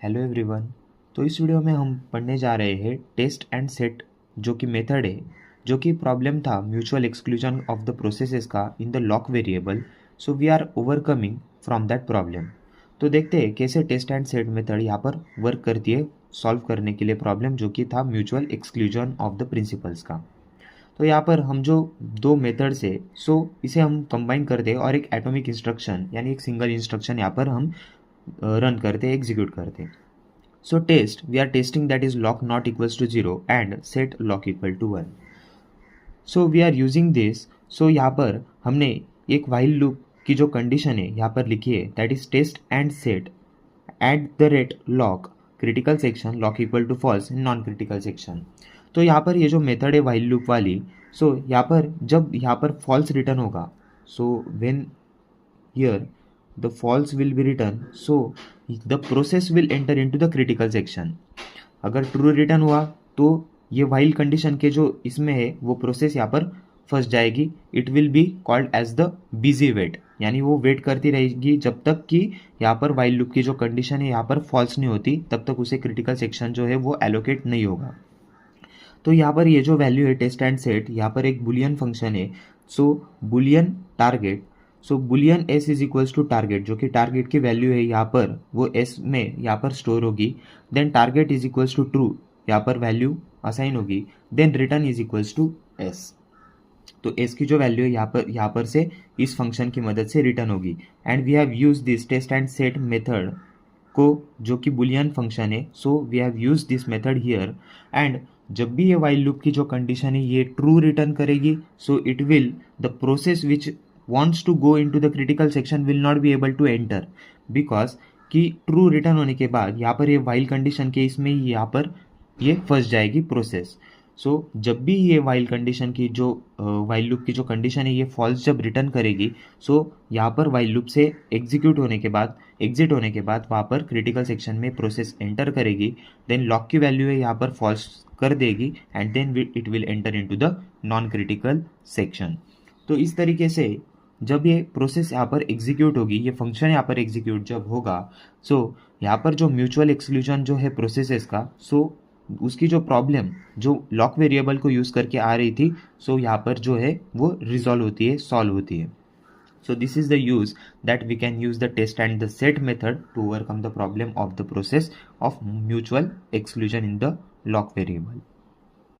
Hello everyone. तो इस video में हम पढ़ने जा रहे हैं टेस्ट एंड सेट जो कि मेथड है, जो कि प्रॉब्लम था mutual exclusion of the processes का in the lock variable. So we are overcoming from that problem. तो देखते हैं कैसे टेस्ट एंड सेट मेथड यहाँ पर वर्क करती है सॉल्व करने के लिए प्रॉब्लम जो कि था mutual exclusion of the principles का। तो यहाँ पर हम जो दो मेथड्स है इसे हम कंबाइन करते हैं और एक एटॉमिक इंस्ट्रक्शन यानी एक सिंगल इंस्ट्रक्शन यहाँ पर हम रन करते एग्जीक्यूट करते। So test, we are testing that is lock not equals to 0 and set lock equal to 1. So we are using this. So यहाँ पर हमने एक while loop की जो कंडीशन है यहाँ पर लिखी है that is test and set at the rate lock critical section lock equal to false in non critical section. तो यहाँ पर ये जो मेथड है while loop वाली, so यहाँ पर जब यहाँ पर false रिटर्न होगा, so when here the false will be written, so the process will enter into the critical section. अगर ट्रू रिटर्न हुआ तो ये वाइल कंडीशन के जो इसमें है वो प्रोसेस यहाँ पर फंस जाएगी। It will be called as the busy wait, यानी वो वेट करती रहेगी जब तक कि यहाँ पर वाइल लूप की जो कंडीशन है यहाँ पर फॉल्स नहीं होती, तब तक उसे क्रिटिकल सेक्शन जो है वो एलोकेट नहीं होगा। तो यहाँ पर ये जो वैल्यू है टेस्ट एंड सेट, यहाँ पर एक बुलियन फंक्शन है। सो Boolean target, so Boolean s is equals to target, जो कि टारगेट की वैल्यू है यहाँ पर वो एस में यहाँ पर स्टोर होगी। Then target is equals to true, यहाँ पर वैल्यू असाइन होगी। Then return is equals to S, तो एस की जो वैल्यू है यहाँ पर से इस फंक्शन की मदद से रिटर्न होगी। And we have use this test and set method को, जो कि बुलियन फंक्शन है। So we have use this method here. And जब भी ये वाइल लूप की जो कंडीशन है ये ट्रू रिटर्न करेगी, so it will the process which wants to go into the critical section will not be able to enter, because कि true return होने के बाद यहाँ पर ये वाइल कंडीशन के इसमें यहाँ पर ये फंस जाएगी प्रोसेस। सो जब भी ये वाइल कंडीशन की जो वाइल लूप की जो कंडीशन है ये फॉल्स जब रिटर्न करेगी, सो यहाँ पर वाइल लूप से एग्जीक्यूट होने के बाद एग्जिट होने के बाद वहाँ पर क्रिटिकल सेक्शन में प्रोसेस एंटर करेगी। देन लॉक की वैल्यू है यहाँ पर फॉल्स कर देगी and then it will enter into the non critical section. तो इस तरीके से जब ये प्रोसेस यहाँ पर एग्जीक्यूट होगी, ये फंक्शन यहाँ पर एग्जीक्यूट जब होगा, सो यहाँ पर जो म्यूचुअल एक्सक्लूजन जो है प्रोसेसेस का, सो उसकी जो प्रॉब्लम जो लॉक वेरिएबल को यूज़ करके आ रही थी, सो यहाँ पर जो है वो रिजॉल्व होती है, सॉल्व होती है। So this is the use that we can use the test and the set method to overcome the problem of the process of mutual exclusion in the lock variable.